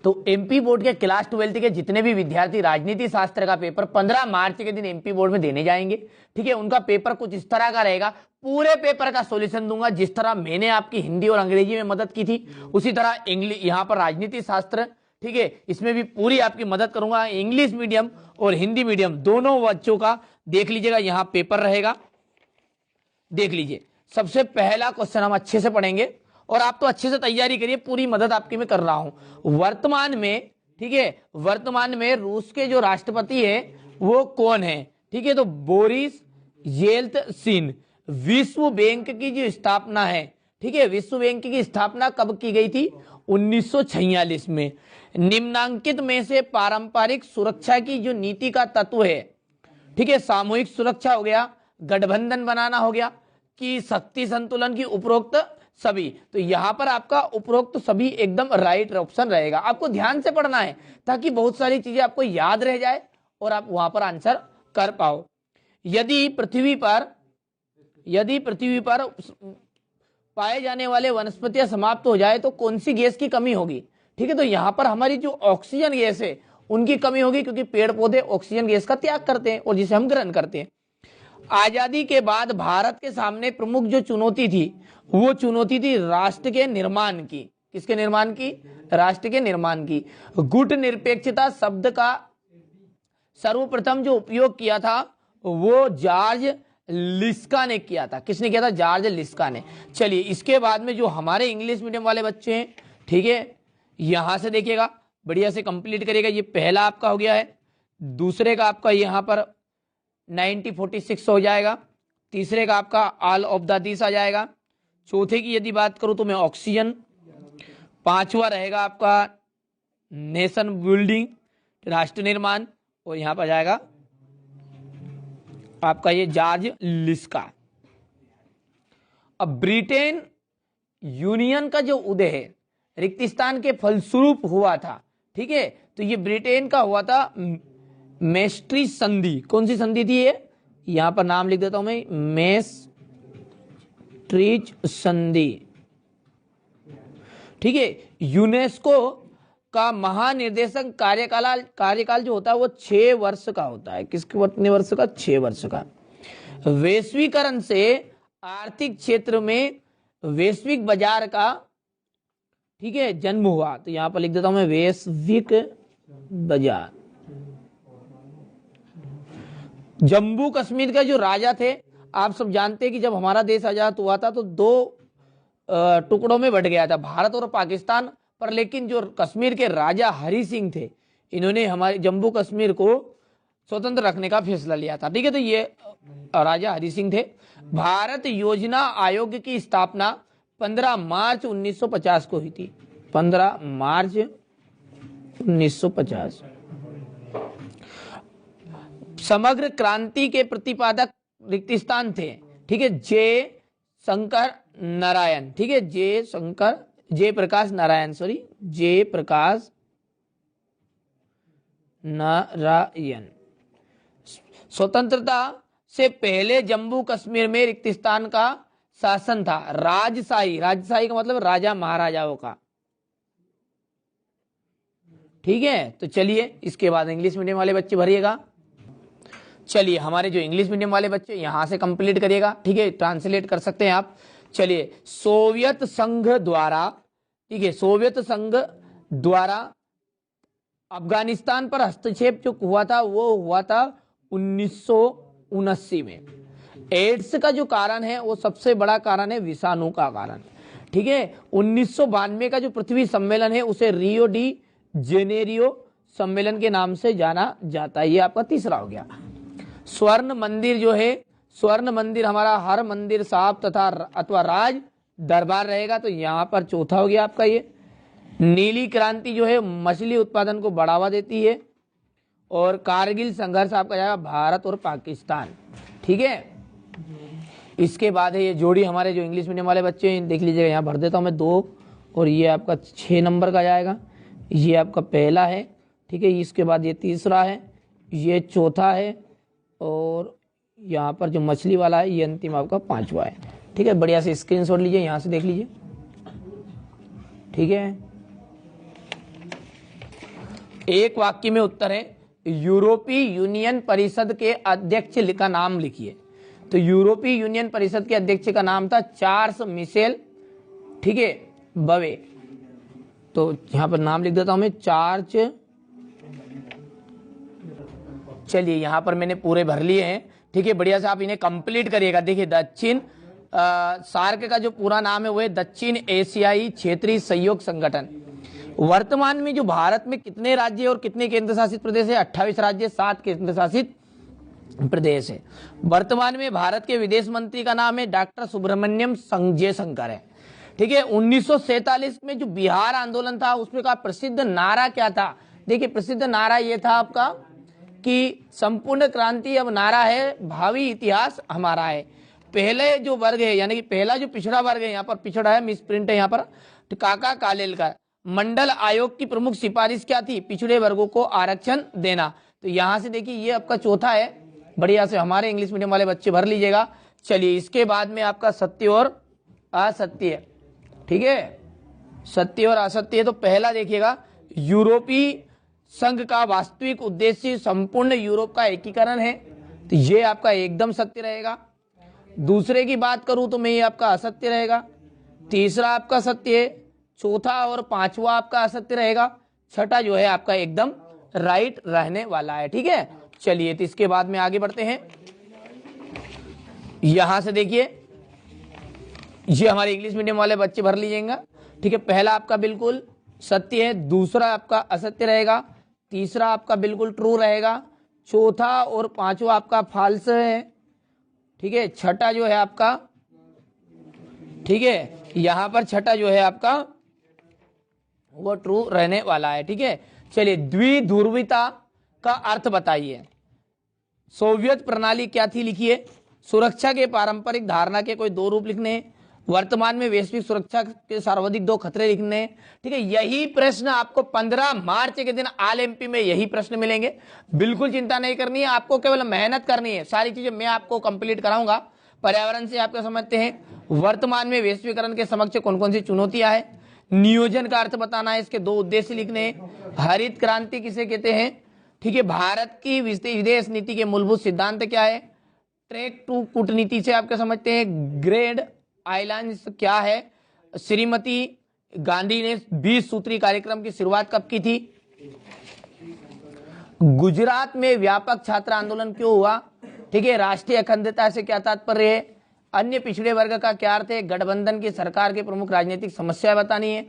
तो MP board के class 12 के जितने भी विद्यार्थी राजनीति शास्त्र का पेपर 15 मार्च के दिन एमपी बोर्ड में देने जाएंगे, ठीक है, उनका पेपर कुछ इस तरह का रहेगा। पूरे पेपर का सॉल्यूशन दूंगा, जिस तरह मैंने आपकी हिंदी और अंग्रेजी में मदद की थी उसी तरह इंग्लिश यहाँ पर राजनीति शास्त्र, ठीक है, इसमें भी पूरी आपकी मदद करूंगा। इंग्लिश मीडियम और हिंदी मीडियम दोनों बच्चों का देख लीजिएगा, यहाँ पेपर रहेगा, देख लीजिए। सबसे पहला क्वेश्चन हम अच्छे से पढ़ेंगे और आप तो अच्छे से तैयारी करिए, पूरी मदद आपकी मैं कर रहा हूं। वर्तमान में, ठीक है, वर्तमान में रूस के जो राष्ट्रपति है वो कौन है, ठीक है, तो बोरिस येल्त्सिन। विश्व बैंक की जो स्थापना है, ठीक है, विश्व बैंक की स्थापना कब की गई थी? 1946 में। निम्नांकित में से पारंपरिक सुरक्षा की जो नीति का तत्व है, ठीक है, सामूहिक सुरक्षा हो गया, गठबंधन बनाना हो गया, कि शक्ति संतुलन की उपरोक्त सभी। तो यहां पर आपका उपरोक्त सभी एकदम राइट ऑप्शन रहेगा। आपको ध्यान से पढ़ना है ताकि बहुत सारी चीजें आपको याद रह जाए और आप वहां पर आंसर कर पाओ। यदि पृथ्वी पर पाए जाने वाले वनस्पतियां समाप्त हो जाए तो कौन सी गैस की कमी होगी? ठीक है, तो यहां पर हमारी जो ऑक्सीजन गैस है उनकी कमी होगी, क्योंकि पेड़ पौधे ऑक्सीजन गैस का त्याग करते हैं और जिसे हम ग्रहण करते हैं। आजादी के बाद भारत के सामने प्रमुख जो चुनौती थी वो चुनौती थी राष्ट्र के निर्माण की। किसके निर्माण की? राष्ट्र के निर्माण की। गुट निरपेक्षता शब्द का सर्वप्रथम जो उपयोग किया था वो जॉर्ज लिस्का ने किया था। किसने किया था? जॉर्ज लिस्का ने। चलिए, इसके बाद में जो हमारे इंग्लिश मीडियम वाले बच्चे हैं, ठीक है, यहां से देखिएगा, बढ़िया से कंप्लीट करिएगा। ये पहला आपका हो गया है, दूसरे का आपका यहां पर 9046 हो जाएगा, तीसरे का आपका ऑल ऑफ द दिस आ जाएगा, चौथे की यदि बात करूं तो मैं ऑक्सीजन, पांचवा रहेगा आपका नेशन बिल्डिंग, राष्ट्र निर्माण, और यहां पर जाएगा आपका ये जॉर्ज लिस्का। अब ब्रिटेन यूनियन का जो उदय है रिक्तिस्तान के फलस्वरूप हुआ था, ठीक है, तो ये ब्रिटेन का हुआ था मेस्ट्री संधि। कौन सी संधि थी ये? यहां पर नाम लिख देता हूं मैं, मेस्ट्रिच संधि, ठीक है। यूनेस्को का महानिर्देशक कार्यकाल जो होता है वो 6 वर्ष का होता है। कितने वर्ष का? 6 वर्ष का। वैश्वीकरण से आर्थिक क्षेत्र में वैश्विक बाजार का, ठीक है, जन्म हुआ। तो यहां पर लिख देता हूं मैं वैश्विक बाजार। जम्मू कश्मीर का जो राजा थे, आप सब जानते हैं कि जब हमारा देश आजाद हुआ था तो 2 टुकड़ों में बट गया था, भारत और पाकिस्तान पर, लेकिन जो कश्मीर के राजा हरि सिंह थे इन्होंने हमारे जम्मू कश्मीर को स्वतंत्र रखने का फैसला लिया था, ठीक है, तो ये राजा हरि सिंह थे। भारत योजना आयोग की स्थापना 15 मार्च 1950 को हुई थी। 15 मार्च 1950। समग्र क्रांति के प्रतिपादक रिक्तिस्तान थे, ठीक है, जय प्रकाश नारायण। स्वतंत्रता से पहले जम्मू कश्मीर में रिक्तिस्तान का शासन था राजशाही का मतलब राजा महाराजाओं का, ठीक है। तो चलिए, इसके बाद इंग्लिश मीडियम वाले बच्चे भरिएगा। चलिए, हमारे जो इंग्लिश मीडियम वाले बच्चे यहां से कंप्लीट करिएगा, ठीक है, ट्रांसलेट कर सकते हैं आप। चलिए, सोवियत संघ द्वारा, ठीक है, सोवियत संघ द्वारा अफगानिस्तान पर हस्तक्षेप जो हुआ था वो हुआ था 1979 में। एड्स का जो कारण है वो सबसे बड़ा कारण है विषाणु का कारण, ठीक है। 1992 का जो पृथ्वी सम्मेलन है उसे रियो डी जेनेरियो सम्मेलन के नाम से जाना जाता है। ये आपका तीसरा हो गया। स्वर्ण मंदिर जो है, स्वर्ण मंदिर हमारा हर मंदिर साहब तथा अथवा राज दरबार रहेगा, तो यहाँ पर चौथा हो गया आपका ये। नीली क्रांति जो है मछली उत्पादन को बढ़ावा देती है, और कारगिल संघर्ष आपका जाएगा भारत और पाकिस्तान, ठीक है। इसके बाद है ये जोड़ी हमारे जो इंग्लिश मीडियम वाले बच्चे हैं, देख लीजिएगा, यहाँ भर देता हूँ मैं 2, और ये आपका 6 नंबर का जाएगा। ये आपका पहला है, ठीक है, इसके बाद ये तीसरा है, ये चौथा है, और यहाँ पर जो मछली वाला है ये अंतिम आपका 5वां है, ठीक है। बढ़िया से स्क्रीनशॉट लीजिए, यहाँ से देख लीजिए, ठीक है। एक वाक्य में उत्तर है, यूरोपीय यूनियन परिषद के अध्यक्ष का नाम लिखिए। तो यूरोपीय यूनियन परिषद के अध्यक्ष का नाम था चार्ल्स मिशेल, ठीक है, बवे। तो यहां पर नाम लिख देता हूं मैं, चार्ल्स। चलिए यहां पर मैंने पूरे भर लिए हैं, ठीक है, बढ़िया से आप इन्हें कंप्लीट करिएगा। देखिए दक्षिण सार्क का जो पूरा नाम है वो है दक्षिण एशियाई क्षेत्रीय सहयोग संगठन। वर्तमान में जो भारत में कितने राज्य और कितने केंद्र शासित प्रदेश है? 28 राज्य, 7 केंद्र शासित प्रदेश है। वर्तमान में भारत के विदेश मंत्री का नाम है डॉक्टर सुब्रमण्यम जयशंकर है, ठीक है। 1947 में जो बिहार आंदोलन था उसमें का प्रसिद्ध नारा क्या था? देखिए प्रसिद्ध नारा ये था आपका कि संपूर्ण क्रांति अब नारा है, भावी इतिहास हमारा है। पहले जो वर्ग है यानी कि पहला जो पिछड़ा वर्ग है, यहाँ पर पिछड़ा है, मिस प्रिंट है यहाँ पर, काका कालेलकर। मंडल आयोग की प्रमुख सिफारिश क्या थी? पिछड़े वर्गों को आरक्षण देना। तो यहां से देखिए ये आपका चौथा है, बढ़िया से हमारे इंग्लिश मीडियम वाले बच्चे भर लीजिएगा। चलिए इसके बाद में आपका सत्य और असत्य, ठीक है, सत्य और असत्य। तो पहला देखिएगा, यूरोपीय संघ का वास्तविक उद्देश्य संपूर्ण यूरोप का एकीकरण है, तो ये आपका एकदम सत्य रहेगा। दूसरे की बात करूं तो मैं ये आपका असत्य रहेगा। तीसरा आपका सत्य है, चौथा और पांचवा आपका असत्य रहेगा, छठा जो है आपका एकदम राइट रहने वाला है, ठीक है। चलिए तो इसके बाद में आगे बढ़ते हैं। यहां से देखिए ये हमारे इंग्लिश मीडियम वाले बच्चे भर लीजिएगा, ठीक है। पहला आपका बिल्कुल सत्य है, दूसरा आपका असत्य रहेगा, तीसरा आपका बिल्कुल ट्रू रहेगा, चौथा और पांचवा आपका फॉल्स है, ठीक है। छठा जो है आपका, ठीक है, यहां पर छठा जो है आपका वो ट्रू रहने वाला है, ठीक है। चलिए द्विध्रुवीता का अर्थ बताइए। सोवियत प्रणाली क्या थी? लिखिए। सुरक्षा के पारंपरिक धारणा के कोई 2 रूप लिखने हैं। वर्तमान में वैश्विक सुरक्षा के सर्वाधिक 2 खतरे लिखने हैं, ठीक है। यही प्रश्न आपको 15 मार्च के दिन ऑल एमपी में यही प्रश्न मिलेंगे। बिल्कुल चिंता नहीं करनी है, आपको केवल मेहनत करनी है, सारी चीजें मैं आपको कंप्लीट कराऊंगा। पर्यावरण से आपको समझते हैं, वर्तमान में वैश्वीकरण के समक्ष कौन कौन सी चुनौतियां हैं। नियोजन का अर्थ बताना है, इसके 2 उद्देश्य लिखने हैं। हरित क्रांति किसे कहते हैं, ठीक है। भारत की विदेश नीति के मूलभूत सिद्धांत क्या है? ट्रैक टू कूटनीति से आपके समझते हैं। ग्रेड आइलैंड्स क्या है? श्रीमती गांधी ने 20 सूत्री कार्यक्रम की शुरुआत कब की थी? गुजरात में व्यापक छात्र आंदोलन क्यों हुआ? ठीक है। राष्ट्रीय अखंडता से क्या तात्पर्य है? अन्य पिछड़े वर्ग का क्या अर्थ है? गठबंधन की सरकार की प्रमुख राजनीतिक समस्या बतानी है,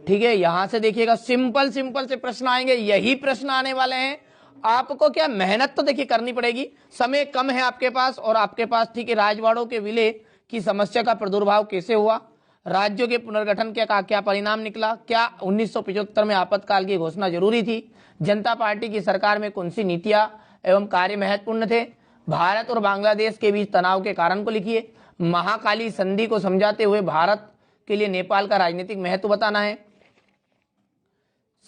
ठीक है। यहां से देखिएगा सिंपल से प्रश्न आएंगे, यही प्रश्न आने वाले हैं। आपको क्या मेहनत तो देखिए करनी पड़ेगी, समय कम है आपके पास और आपके पास, ठीक है। राजवाड़ों के विलय की समस्या का प्रादुर्भाव कैसे हुआ? राज्यों के पुनर्गठन का क्या परिणाम निकला? क्या 1975 में आपातकाल की घोषणा जरूरी थी? जनता पार्टी की सरकार में कौन सी नीतियां एवं कार्य महत्वपूर्ण थे? भारत और बांग्लादेश के बीच तनाव के कारण को लिखिए। महाकाली संधि को समझाते हुए भारत के लिए नेपाल का राजनीतिक महत्व बताना है।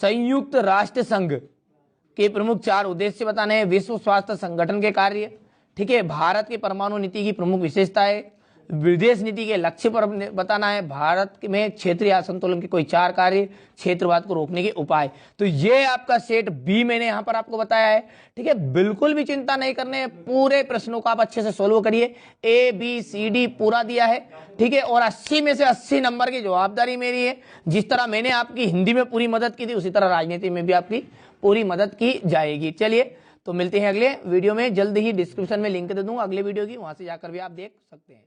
संयुक्त राष्ट्र संघ के प्रमुख 4 उद्देश्य बताने हैं। विश्व स्वास्थ्य संगठन के कार्य, ठीक है। भारत की परमाणु नीति की प्रमुख विशेषताएं, विदेश नीति के लक्ष्य पर बताना है। भारत में क्षेत्रीय असंतुलन के कोई 4 कार्य, क्षेत्रवाद को रोकने के उपाय। तो ये आपका सेट बी मैंने यहां पर आपको बताया है, ठीक है। बिल्कुल भी चिंता नहीं करने, पूरे प्रश्नों को आप अच्छे से सोल्व करिए। ए बी सी डी पूरा दिया है, ठीक है। और 80 में से 80 नंबर की जवाबदारी मेरी है। जिस तरह मैंने आपकी हिंदी में पूरी मदद की थी, उसी तरह राजनीति में भी आपकी पूरी मदद की जाएगी। चलिए तो मिलते हैं अगले वीडियो में, जल्द ही डिस्क्रिप्शन में लिंक दे दूंगा अगले वीडियो की, वहां से जाकर भी आप देख सकते हैं।